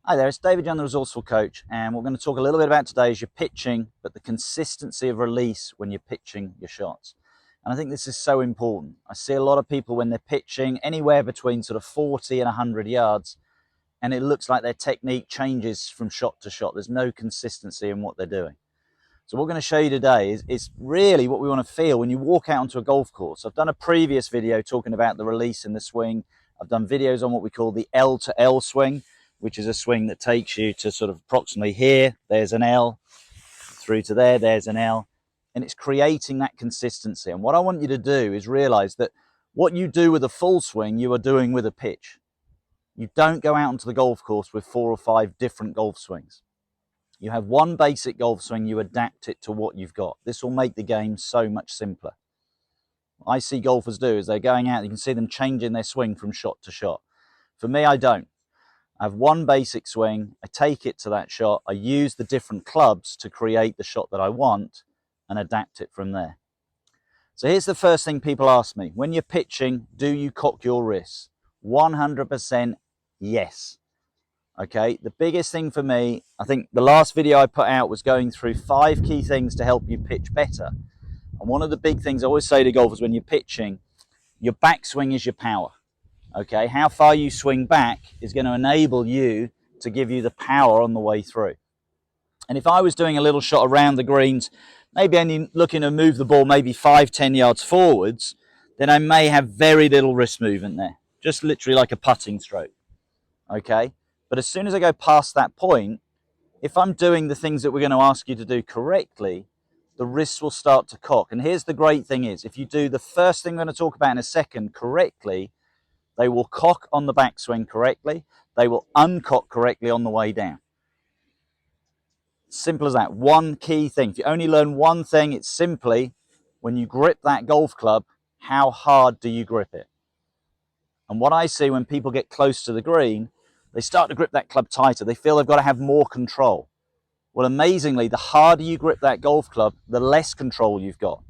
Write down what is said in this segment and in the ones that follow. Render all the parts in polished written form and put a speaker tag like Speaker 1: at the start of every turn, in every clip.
Speaker 1: Hi there, it's David Young, the Resourceful Coach, and what we're going to talk a little bit about today is your pitching, but the consistency of release when you're pitching your shots. And I think this is so important. I see a lot of people when they're pitching anywhere between sort of 40 and 100 yards, and it looks like their technique changes from shot to shot. There's no consistency in what they're doing. So what we're going to show you today is really what we want to feel when you walk out onto a golf course. I've done a previous video talking about the release in the swing. I've done videos on what we call the L to L swing, which is a swing that takes you to sort of approximately here, there's an L, through to there, there's an L, and it's creating that consistency. And what I want you to do is realize that what you do with a full swing, you are doing with a pitch. You don't go out onto the golf course with 4 or 5 different golf swings. You have one basic golf swing, you adapt it to what you've got. This will make the game so much simpler. What I see golfers do is they're going out, you can see them changing their swing from shot to shot. For me, I don't. I have one basic swing, I take it to that shot, I use the different clubs to create the shot that I want and adapt it from there. So here's the first thing people ask me. When you're pitching, do you cock your wrists? 100% yes. Okay, the biggest thing for me, I think the last video I put out was going through 5 key things to help you pitch better. And one of the big things I always say to golfers when you're pitching, your backswing is your power. Okay, how far you swing back is going to enable you to give you the power on the way through. And if I was doing a little shot around the greens, maybe only looking to move the ball maybe 5-10 yards forwards, then I may have very little wrist movement there, just literally like a putting stroke. Okay, but as soon as I go past that point, if I'm doing the things that we're going to ask you to do correctly, the wrists will start to cock. And here's the great thing is, if you do the first thing we're going to talk about in a second correctly, they will cock on the backswing correctly. They will uncock correctly on the way down. Simple as that. One key thing. If you only learn one thing, it's simply when you grip that golf club, how hard do you grip it? And what I see when people get close to the green, they start to grip that club tighter. They feel they've got to have more control. Well, amazingly, the harder you grip that golf club, the less control you've got.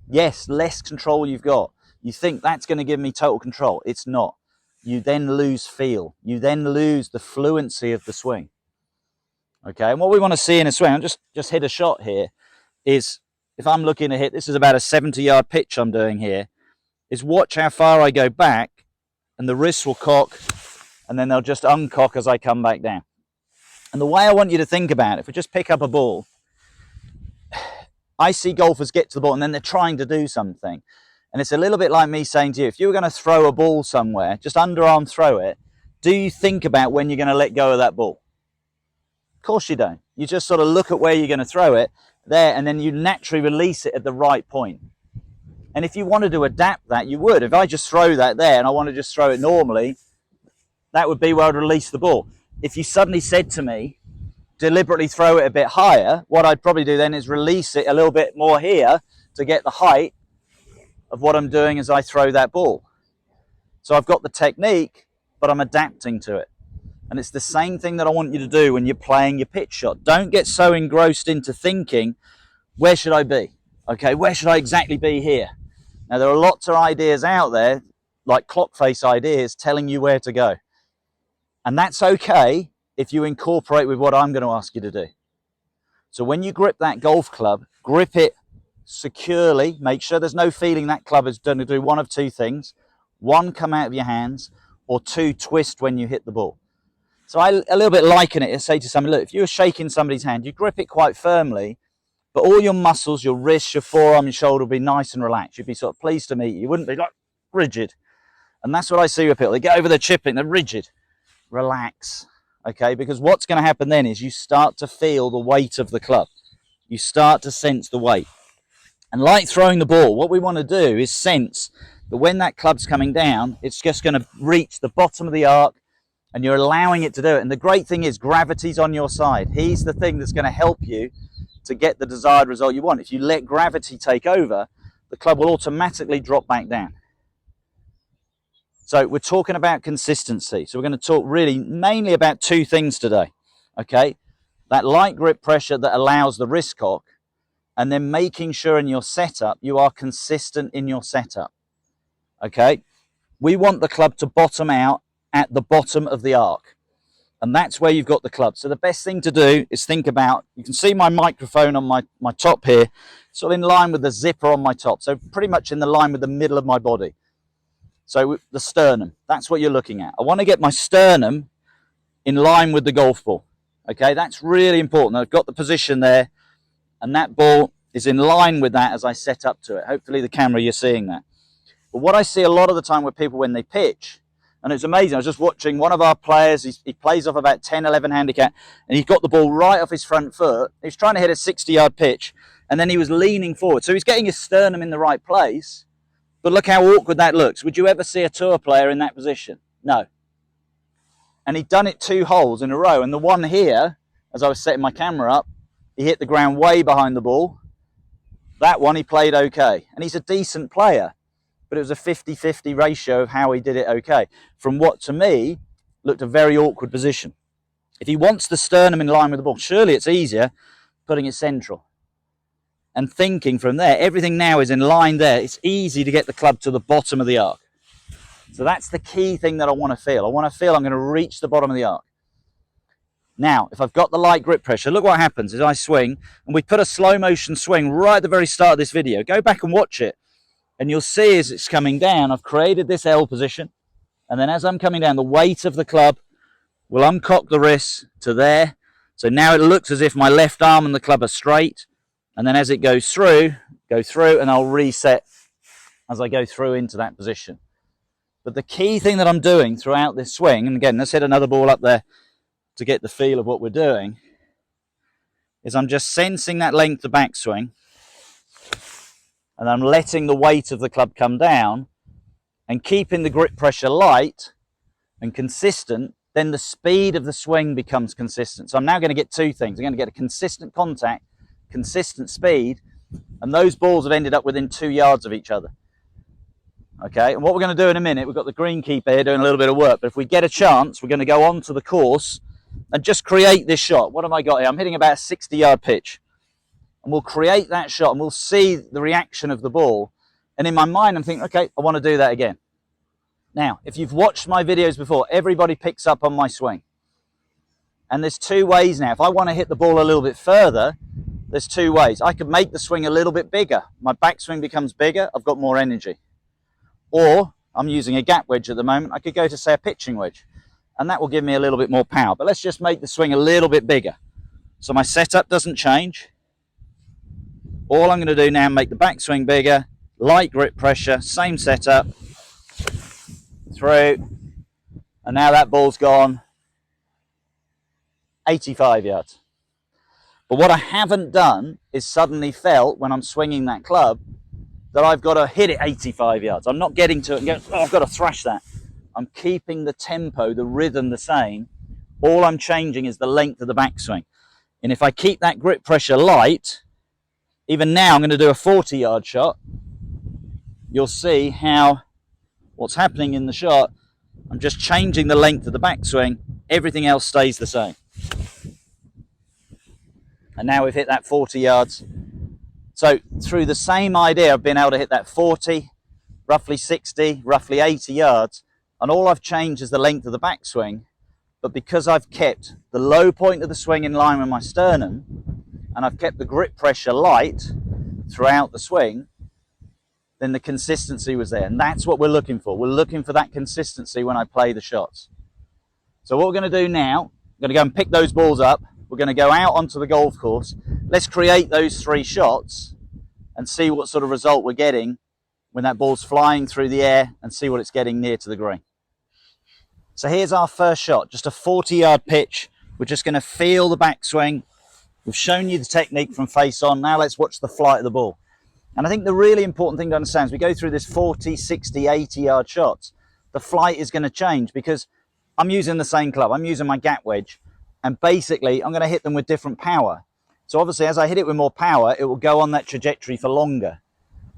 Speaker 1: Yes, less control you've got. You think that's going to give me total control. It's not. You then lose feel. You then lose the fluency of the swing. Okay, and what we want to see in a swing, I'll just hit a shot here, is if I'm looking to hit, this is about a 70-yard pitch I'm doing here, is watch how far I go back, and the wrists will cock, and then they'll just uncock as I come back down. And the way I want you to think about it, if we just pick up a ball, I see golfers get to the ball, and then they're trying to do something. And it's a little bit like me saying to you, if you were going to throw a ball somewhere, just underarm throw it, do you think about when you're going to let go of that ball? Of course you don't. You just sort of look at where you're going to throw it there, and then you naturally release it at the right point. And if you wanted to adapt that, you would. If I just throw that there and I want to just throw it normally, that would be where I'd release the ball. If you suddenly said to me, deliberately throw it a bit higher, what I'd probably do then is release it a little bit more here to get the height of what I'm doing as I throw that ball. So I've got the technique, but I'm adapting to it. And it's the same thing that I want you to do when you're playing your pitch shot. Don't get so engrossed into thinking, where should I be? Okay, where should I exactly be here? Now, there are lots of ideas out there, like clock face ideas, telling you where to go. And that's okay if you incorporate with what I'm going to ask you to do. So when you grip that golf club, grip it securely. Make sure there's no feeling that club is going to do one of 2 things. 1, come out of your hands, or 2, twist when you hit the ball. So I a little bit liken it, I say to somebody, look, if you were shaking somebody's hand, you grip it quite firmly, but all your muscles, your wrist, your forearm, your shoulder will be nice and relaxed. You'd be sort of pleased to meet you. You wouldn't be like rigid. And that's what I see with people. They get over the chipping, they're rigid. Relax, okay? Because what's going to happen then is you start to feel the weight of the club. You start to sense the weight. And like throwing the ball, what we want to do is sense that when that club's coming down, it's just going to reach the bottom of the arc, and you're allowing it to do it. And the great thing is gravity's on your side. He's the thing that's going to help you to get the desired result you want. If you let gravity take over, the club will automatically drop back down. So we're talking about consistency. So we're going to talk really mainly about 2 things today. Okay, that light grip pressure that allows the wrist cock, and then making sure in your setup you are consistent in your setup. Okay, we want the club to bottom out at the bottom of the arc. And that's where you've got the club. So the best thing to do is think about, you can see my microphone on my top here, sort of in line with the zipper on my top. So pretty much in the line with the middle of my body. So the sternum, that's what you're looking at. I want to get my sternum in line with the golf ball. Okay, that's really important. I've got the position there, and that ball is in line with that as I set up to it. Hopefully the camera, you're seeing that. But what I see a lot of the time with people when they pitch, and it's amazing, I was just watching one of our players, he plays off about 10, 11 handicap, and he got the ball right off his front foot. He was trying to hit a 60-yard pitch, and then he was leaning forward. So he's getting his sternum in the right place, but look how awkward that looks. Would you ever see a tour player in that position? No. And he'd done it 2 holes in a row, and the one here, as I was setting my camera up, he hit the ground way behind the ball. That one he played okay, and he's a decent player. But it was a 50-50 ratio of how he did it okay, from what to me looked a very awkward position. If he wants the sternum in line with the ball, surely it's easier putting it central and thinking from there. Everything now is in line there. It's easy to get the club to the bottom of the arc. So that's the key thing that I want to feel. I want to feel I'm going to reach the bottom of the arc. Now, if I've got the light grip pressure, look what happens is I swing, and we put a slow motion swing right at the very start of this video. Go back and watch it. And you'll see as it's coming down, I've created this L position. And then as I'm coming down, the weight of the club will uncock the wrist to there. So now it looks as if my left arm and the club are straight. And then as it goes through, and I'll reset as I go through into that position. But the key thing that I'm doing throughout this swing, and again, let's hit another ball up there to get the feel of what we're doing, is I'm just sensing that length of backswing. And I'm letting the weight of the club come down and keeping the grip pressure light and consistent, then the speed of the swing becomes consistent. So I'm now going to get 2 things. I'm going to get a consistent contact, consistent speed, and those balls have ended up within 2 yards of each other. Okay, and what we're going to do in a minute, we've got the greenkeeper here doing a little bit of work, but if we get a chance, we're going to go onto the course and just create this shot. What have I got here? I'm hitting about a 60-yard pitch. And we'll create that shot and we'll see the reaction of the ball. And in my mind, I'm thinking, okay, I want to do that again. Now, if you've watched my videos before, everybody picks up on my swing. And there's 2 ways now. If I want to hit the ball a little bit further, there's 2 ways. I could make the swing a little bit bigger. My backswing becomes bigger. I've got more energy. Or I'm using a gap wedge at the moment. I could go to, say, a pitching wedge. And that will give me a little bit more power. But let's just make the swing a little bit bigger. So my setup doesn't change. All I'm going to do now, make the backswing bigger, light grip pressure, same setup, through, and now that ball's gone 85 yards. But what I haven't done is suddenly felt when I'm swinging that club that I've got to hit it 85 yards. I'm not getting to it and going, oh, I've got to thrash that. I'm keeping the tempo, the rhythm the same. All I'm changing is the length of the backswing. And if I keep that grip pressure light, even now I'm going to do a 40-yard shot. You'll see how what's happening in the shot. I'm just changing the length of the backswing. Everything else stays the same. And now we've hit that 40 yards. So through the same idea, I've been able to hit that 40, roughly 60, roughly 80 yards. And all I've changed is the length of the backswing. But because I've kept the low point of the swing in line with my sternum, and I've kept the grip pressure light throughout the swing, then the consistency was there. And that's what we're looking for. We're looking for that consistency when I play the shots. So what we're going to do now, we're going to go and pick those balls up. We're going to go out onto the golf course. Let's create those 3 shots and see what sort of result we're getting when that ball's flying through the air, and see what it's getting near to the green. So here's our first shot, just a 40-yard pitch. We're just going to feel the backswing. We've shown you the technique from face on. Now let's watch the flight of the ball. And I think the really important thing to understand is we go through this 40, 60, 80-yard shots. The flight is going to change because I'm using the same club. I'm using my gap wedge. And basically, I'm going to hit them with different power. So obviously, as I hit it with more power, it will go on that trajectory for longer.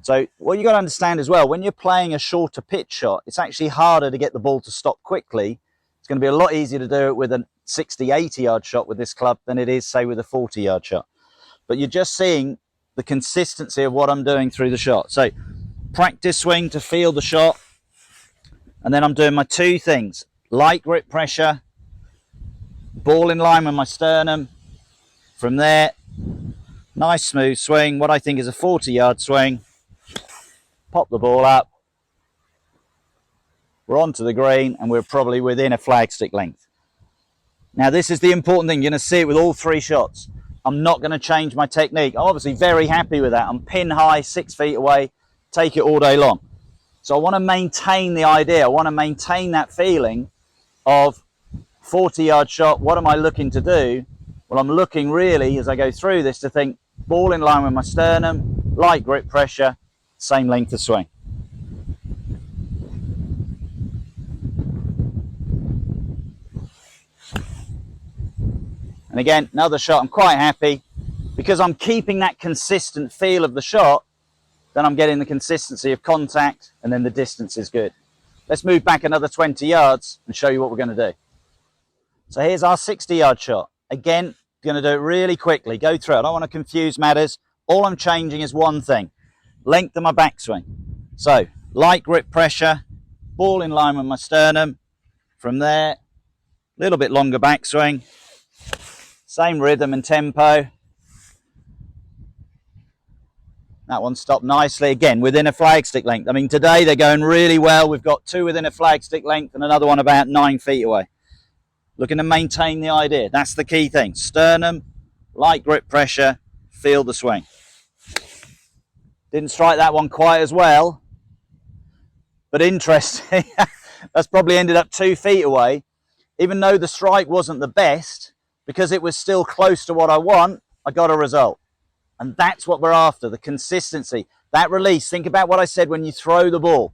Speaker 1: So what you got to understand as well, when you're playing a shorter pitch shot, it's actually harder to get the ball to stop quickly. It's going to be a lot easier to do it with a 60, 80-yard shot with this club than it is, say, with a 40-yard shot. But you're just seeing the consistency of what I'm doing through the shot. So practice swing to feel the shot. And then I'm doing my 2 things. Light grip pressure ball in line with my sternum. From there, nice smooth swing, what I think is a 40-yard swing. Pop the ball up. We're onto the green and we're probably within a flagstick length. Now this is the important thing, you're going to see it with all 3 shots. I'm not going to change my technique. I'm obviously very happy with that. I'm pin high, 6 feet away, take it all day long. So I want to maintain the idea. I want to maintain that feeling of 40-yard shot. What am I looking to do? Well, I'm looking really, as I go through this, to think ball in line with my sternum, light grip pressure, same length of swing. And again, another shot, I'm quite happy. Because I'm keeping that consistent feel of the shot, then I'm getting the consistency of contact, and then the distance is good. Let's move back another 20 yards and show you what we're going to do. So here's our 60-yard shot. Again, going to do it really quickly. Go through it. I don't want to confuse matters. All I'm changing is one thing. Length of my backswing. So, light grip pressure, ball in line with my sternum. From there, a little bit longer backswing. Same rhythm and tempo. That one stopped nicely, again, within a flagstick length. I mean, today they're going really well. We've got 2 within a flagstick length and another one about 9 feet away. Looking to maintain the idea. That's the key thing. Sternum, light grip pressure, feel the swing. Didn't strike that one quite as well, but interesting. That's probably ended up 2 feet away. Even though the strike wasn't the best, because it was still close to what I want, I got a result. And that's what we're after, the consistency. That release, think about what I said when you throw the ball.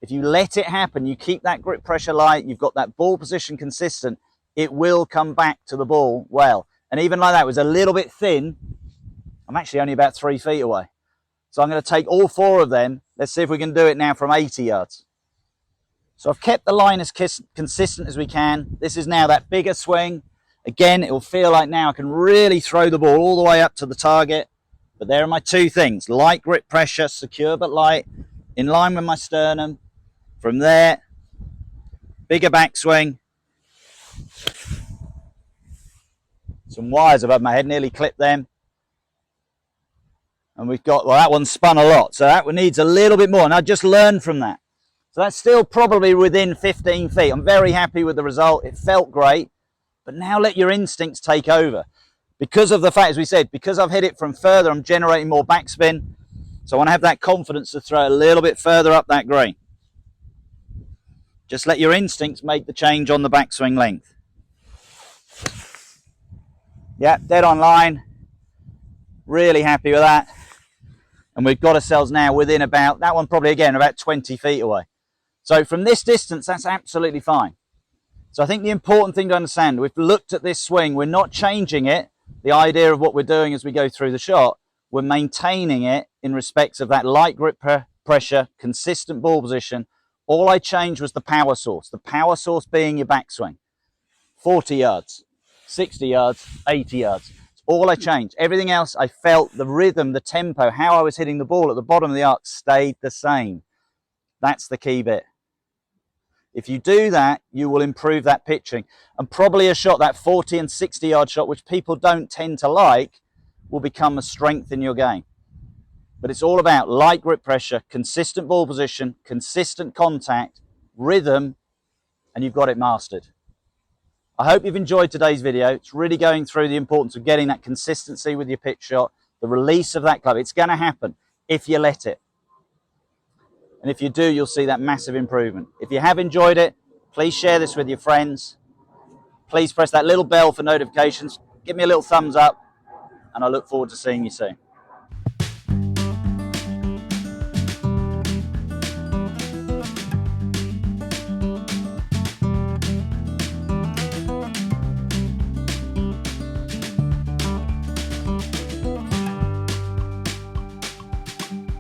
Speaker 1: If you let it happen, you keep that grip pressure light, you've got that ball position consistent, it will come back to the ball well. And even like that, it was a little bit thin. I'm actually only about 3 feet away. So I'm going to take all 4 of them. Let's see if we can do it now from 80 yards. So I've kept the line as consistent as we can. This is now that bigger swing. Again, it will feel like now I can really throw the ball all the way up to the target. But there are my 2 things. Light grip pressure, secure but light, in line with my sternum. From there, bigger backswing. Some wires above my head, nearly clipped them. And we've got, well, that one spun a lot. So that one needs a little bit more. And I just learned from that. So that's still probably within 15 feet. I'm very happy with the result. It felt great. But now let your instincts take over. Because of the fact, as we said, because I've hit it from further, I'm generating more backspin. So I want to have that confidence to throw a little bit further up that green. Just let your instincts make the change on the backswing length. Yeah, dead on line. Really happy with that. And we've got ourselves now within about, that one probably again, about 20 feet away. So from this distance, that's absolutely fine. So I think the important thing to understand, we've looked at this swing, we're not changing it. The idea of what we're doing as we go through the shot, we're maintaining it in respects of that light grip pressure, consistent ball position. All I changed was the power source. The power source being your backswing. 40 yards, 60 yards, 80 yards. It's all I changed. Everything else, I felt the rhythm, the tempo, how I was hitting the ball at the bottom of the arc stayed the same. That's the key bit. If you do that, you will improve that pitching. And probably a shot, that 40 and 60 yard shot, which people don't tend to like, will become a strength in your game. But it's all about light grip pressure, consistent ball position, consistent contact, rhythm, and you've got it mastered. I hope you've enjoyed today's video. It's really going through the importance of getting that consistency with your pitch shot, the release of that club. It's going to happen if you let it. And if you do, you'll see that massive improvement. If you have enjoyed it, please share this with your friends. Please press that little bell for notifications. Give me a little thumbs up, and I look forward to seeing you soon.